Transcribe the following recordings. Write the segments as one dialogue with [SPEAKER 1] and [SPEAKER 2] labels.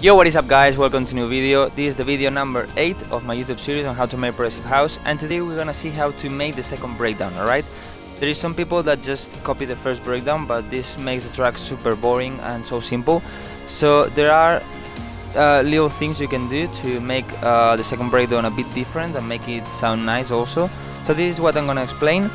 [SPEAKER 1] Yo, what is up guys, welcome to new video. This is the video number 8 of my YouTube series on how to make progressive house, and today we're gonna see how to make the second breakdown, alright? There is some people that just copy the first breakdown, but this makes the track super boring and so simple. So there are little things you can do to make the second breakdown a bit different and make it sound nice also. So this is what I'm gonna explain.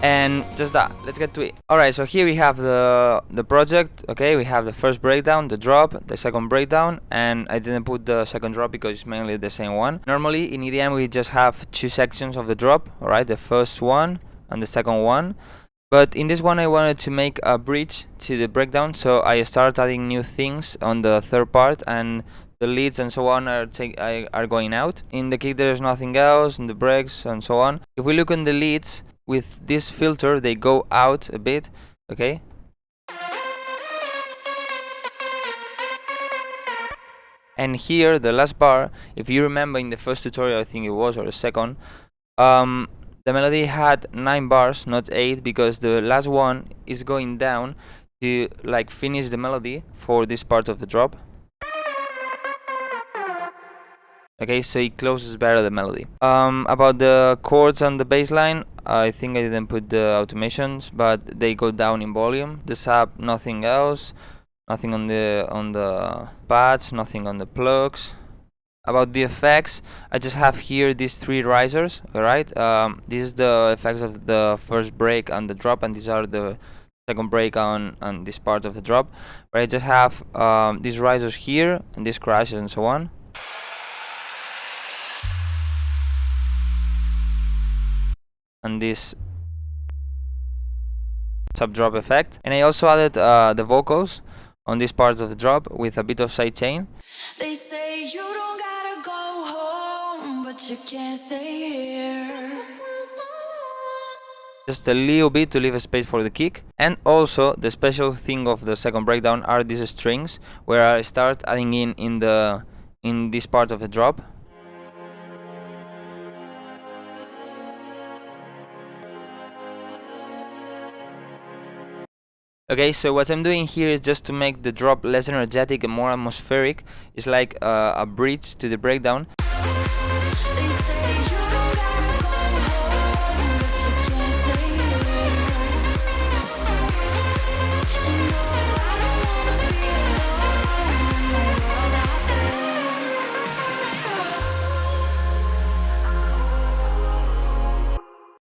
[SPEAKER 1] And just that, let's get to it. Alright, so here we have the project. Okay, we have the first breakdown, the drop, the second breakdown, and I didn't put the second drop because it's mainly the same one. Normally in EDM we just have two sections of the drop, alright, the first one and the second one. But in this one I wanted to make a bridge to the breakdown, so I started adding new things on the third part, and the leads and so on are going out. In the kick there's nothing else, in the breaks and so on. If we look on the leads, with this filter they go out a bit, okay? And here the last bar, if you remember in the first tutorial I think it was, or the second, the melody had 9 bars, not 8, because the last one is going down to like finish the melody for this part of the drop. Okay, so it closes better the melody. About the chords and the bass line, I think I didn't put the automations, but they go down in volume. The sub, nothing else, nothing on the pads, nothing on the plugs. About the effects, I just have here these 3 risers. Alright, this is the effects of the first break and the drop, and these are the second break on this part of the drop. Where I just have these risers here and these crashes and so on. And this sub drop effect, and I also added the vocals on this part of the drop with a bit of sidechain. They say you don't gotta go home, but you can't stay here. Just a little bit to leave a space for the kick. And also the special thing of the second breakdown are these strings, where I start adding in this part of the drop. Okay, so what I'm doing here is just to make the drop less energetic and more atmospheric. It's like a bridge to the breakdown.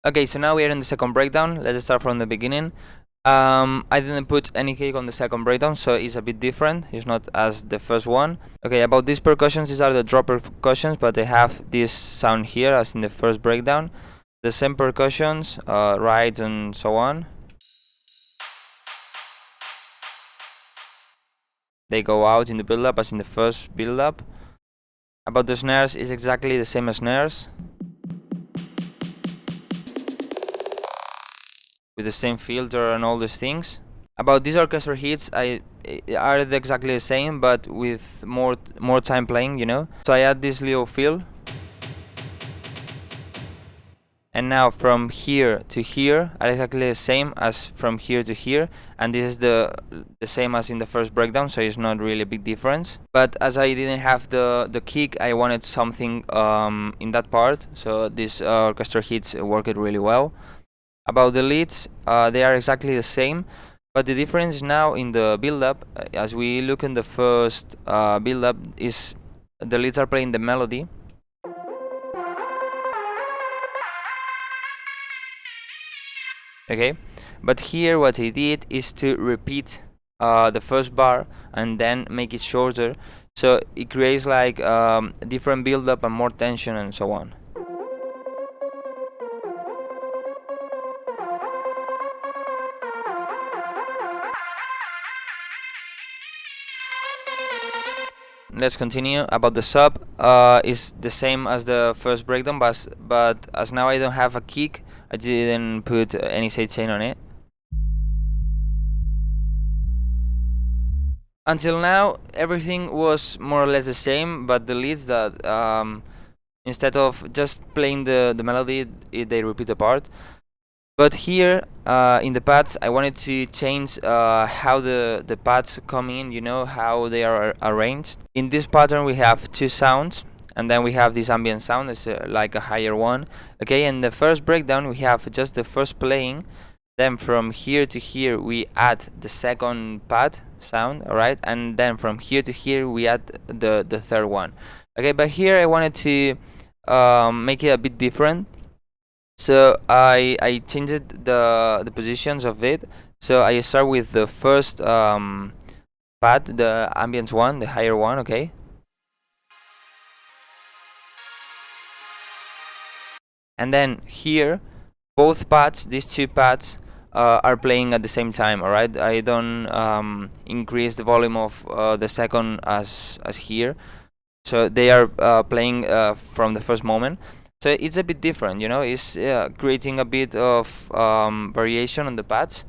[SPEAKER 1] Okay, so now we are in the second breakdown. Let's start from the beginning. I didn't put any kick on the second breakdown, so it's a bit different. It's not as the first one. Okay, about these percussions, these are the drop percussions, but they have this sound here as in the first breakdown. The same percussions, rides and so on. They go out in the build-up as in the first build-up. About the snares, is exactly the same as snares, with the same filter and all these things. About these orchestra hits, are exactly the same, but with more time playing, you know. So I add this little fill, and now from here to here are exactly the same as from here to here, and this is the same as in the first breakdown, so it's not really a big difference. But as I didn't have the kick, I wanted something in that part, so these orchestra hits worked really well. About the leads, they are exactly the same, but the difference now in the build-up, as we look in the first build-up, is the leads are playing the melody. Okay, but here what I did is to repeat the first bar and then make it shorter, so it creates like a different build-up and more tension and so on. Let's continue. About the sub, is the same as the first breakdown, but as now I don't have a kick, I didn't put any sidechain on it. Until now everything was more or less the same, but the leads that instead of just playing the melody, they repeat the part. But here in the pads, I wanted to change how the pads come in, you know, how they are arranged. In this pattern we have two sounds, and then we have this ambient sound, it's like a higher one. Okay, in the first breakdown we have just the first playing, then from here to here we add the second pad sound, alright, and then from here to here we add the third one. Okay, but here I wanted to make it a bit different. So I changed the positions of it. So I start with the first pad, the ambience one, the higher one, okay? And then here, both pads, these two pads, are playing at the same time, alright? I don't increase the volume of the second as here. So they are playing from the first moment. So it's a bit different, you know, it's creating a bit of variation on the pads.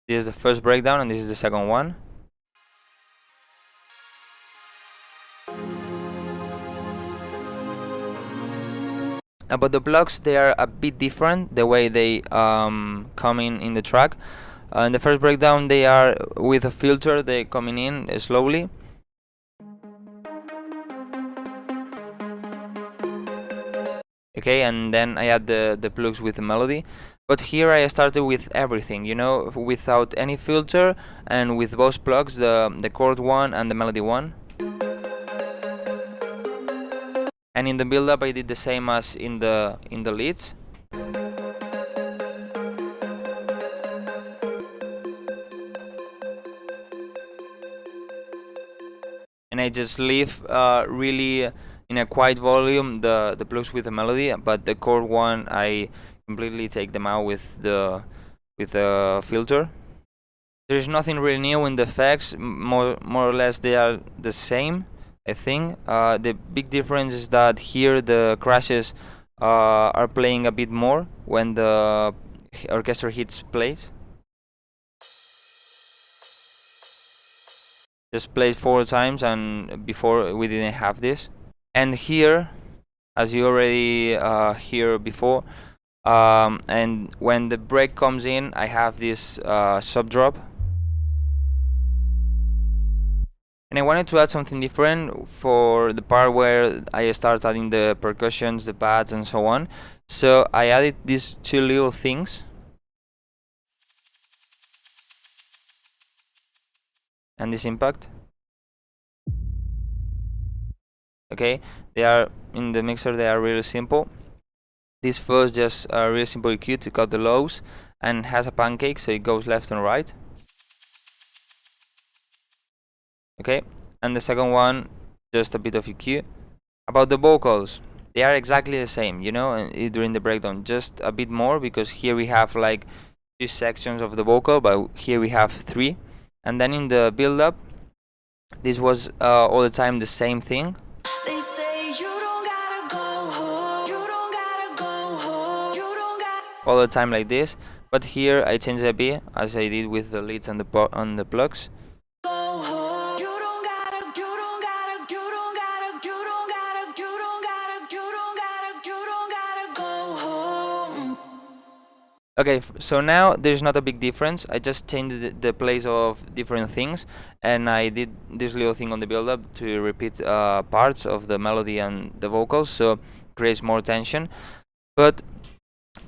[SPEAKER 1] This is the first breakdown and this is the second one. But the blocks, they are a bit different the way they come in the track. In the first breakdown they are with a filter, they coming in slowly. Okay, and then I add the plugs with the melody. But here I started with everything, you know, without any filter, and with both plugs, the chord one and the melody one. And in the build-up I did the same as in the leads. And I just leave really in a quiet volume the plugs with the melody, but the chord one I completely take them out with the filter. There's nothing really new in the effects, more or less they are the same, I think. The big difference is that here the crashes are playing a bit more when the orchestra hits plays. Just played 4 times, and before we didn't have this. And here, as you already hear before, and when the break comes in, I have this sub drop. And I wanted to add something different for the part where I start adding the percussions, the pads, and so on. So I added these two little things. And this impact. Okay, they are in the mixer, they are really simple. This first just a really simple EQ to cut the lows, and has a pancake, so it goes left and right. Okay, and the second one, just a bit of EQ. About the vocals, they are exactly the same, you know, during the breakdown, just a bit more, because here we have like 2 sections of the vocal, but here we have 3. And then in the build-up, this was all the time the same thing. They say you don't gotta go home, you don't gotta go home, you don't gotta... all the time like this, but here I changed a bit, as I did with the leads and the plugs. Okay, so now there's not a big difference. I just changed the place of different things, and I did this little thing on the build-up to repeat parts of the melody and the vocals, so creates more tension. But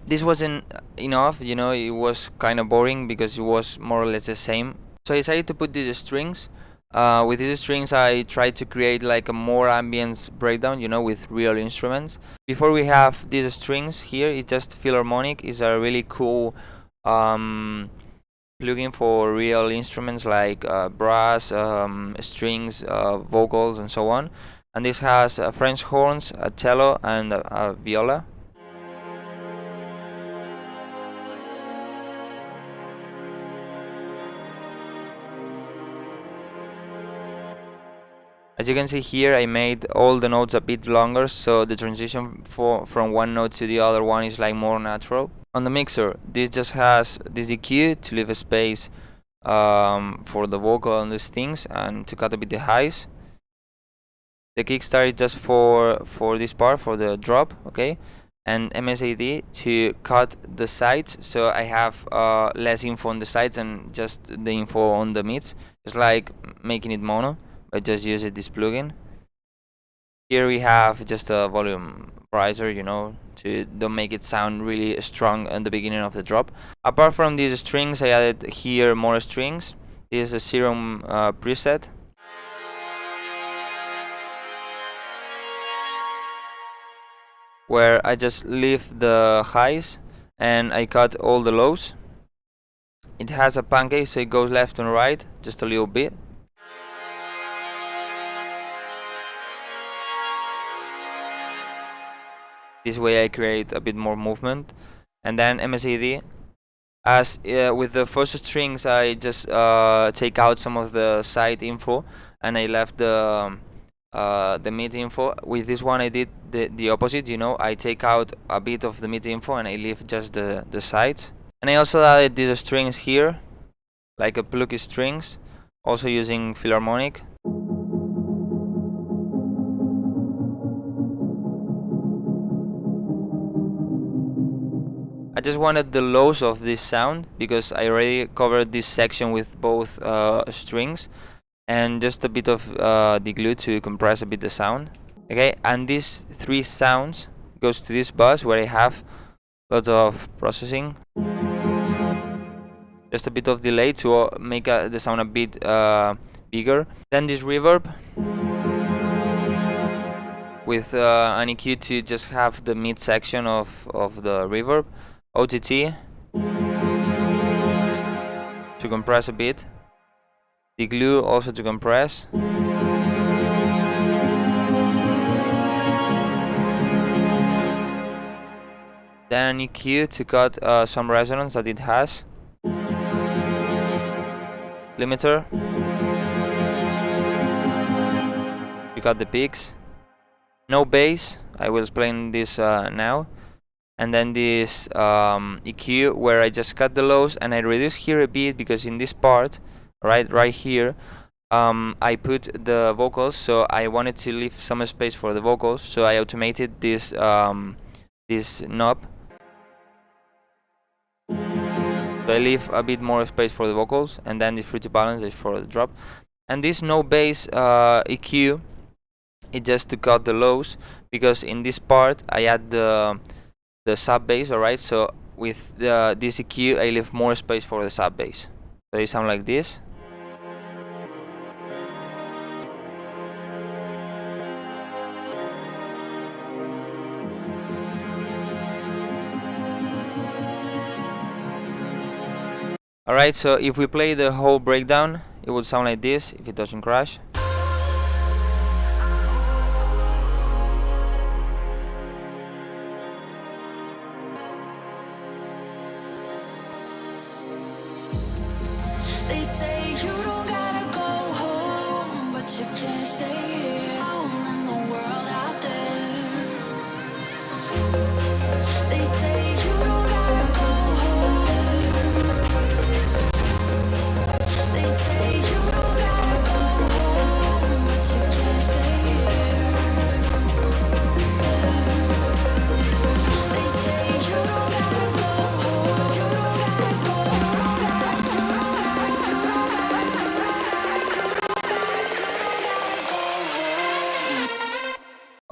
[SPEAKER 1] this wasn't enough, you know, it was kind of boring because it was more or less the same. So I decided to put these strings. With these strings I tried to create like a more ambience breakdown, you know, with real instruments. Before we have these strings here, it's just Philharmonic. It's a really cool plugin for real instruments like brass, strings, vocals, and so on. And this has French horns, a cello, and a viola. As you can see here, I made all the notes a bit longer, so the transition from one note to the other one is like more natural. On the mixer, this just has this EQ to leave a space for the vocal and these things, and to cut a bit the highs. The kickstart is just for this part, for the drop, okay, and MSAD to cut the sides, so I have less info on the sides and just the info on the mids. It's like making it mono, but just use this plugin. Here we have just a volume riser, you know, to don't make it sound really strong in the beginning of the drop. Apart from these strings, I added here more strings. This is a serum preset. Where I just leave the highs and I cut all the lows. It has a pancake, so it goes left and right just a little bit. This way I create a bit more movement. And then MSAD, as with the first strings I just take out some of the side info and I left the mid info. With this one I did the opposite, you know, I take out a bit of the mid info and I leave just the sides. And I also added these strings here, like a plucky strings, also using Philharmonic. I just wanted the lows of this sound because I already covered this section with both strings, and just a bit of deglue to compress a bit the sound. Okay, and these three sounds goes to this bus where I have lots of processing, just a bit of delay to make the sound a bit bigger. Then this reverb with an EQ to just have the mid section of the reverb. OTT to compress a bit. Deglue also to compress. Then an EQ to cut some resonance that it has. Limiter to cut the peaks. No bass, I will explain this now. And then this EQ where I just cut the lows and I reduce here a bit because in this part, right here, I put the vocals, so I wanted to leave some space for the vocals, so I automated this this knob. So I leave a bit more space for the vocals, and then this fruity balance is for the drop. And this no bass EQ, it just to cut the lows, because in this part I add the sub bass, alright, so with this EQ I leave more space for the sub bass, so it sounds like this. Alright, so if we play the whole breakdown, it would sound like this if it doesn't crash.
[SPEAKER 2] They say you don't gotta go home, but you can't stay here. Home in the world out there. They say you don't gotta go home. They say you don't gotta go home, but you can't stay here. They say you don't gotta go home. You don't gotta go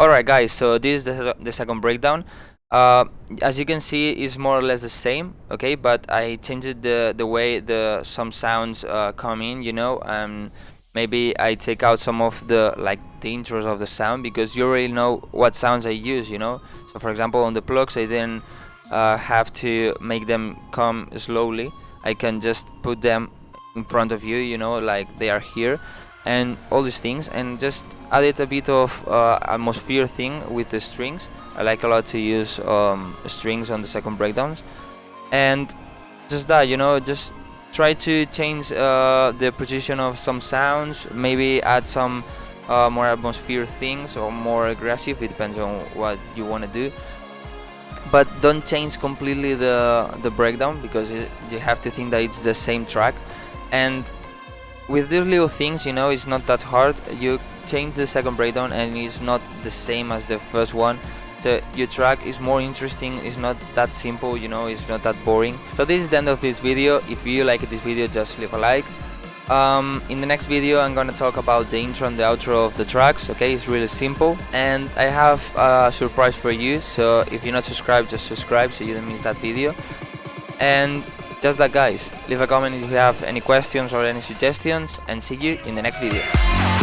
[SPEAKER 1] Alright guys, so this is the second breakdown. As you can see, it's more or less the same, okay, but I changed the way some sounds come in, you know, and maybe I take out some of the intros of the sound, because you already know what sounds I use, you know. So for example, on the plugs I didn't have to make them come slowly. I can just put them in front of you, you know, like they are here, and all these things, and just added a bit of atmosphere thing with the strings. I like a lot to use strings on the second breakdowns, and just that, you know, just try to change the position of some sounds, maybe add some more atmosphere things or more aggressive, it depends on what you want to do, but don't change completely the breakdown, because you have to think that it's the same track. And with these little things, you know, it's not that hard. You change the second breakdown and it's not the same as the first one. So your track is more interesting, it's not that simple, you know, it's not that boring. So this is the end of this video. If you like this video, just leave a like. In the next video I'm gonna talk about the intro and the outro of the tracks, okay? It's really simple. And I have a surprise for you, so if you're not subscribed, just subscribe so you don't miss that video. And just that, guys, leave a comment if you have any questions or any suggestions, and see you in the next video.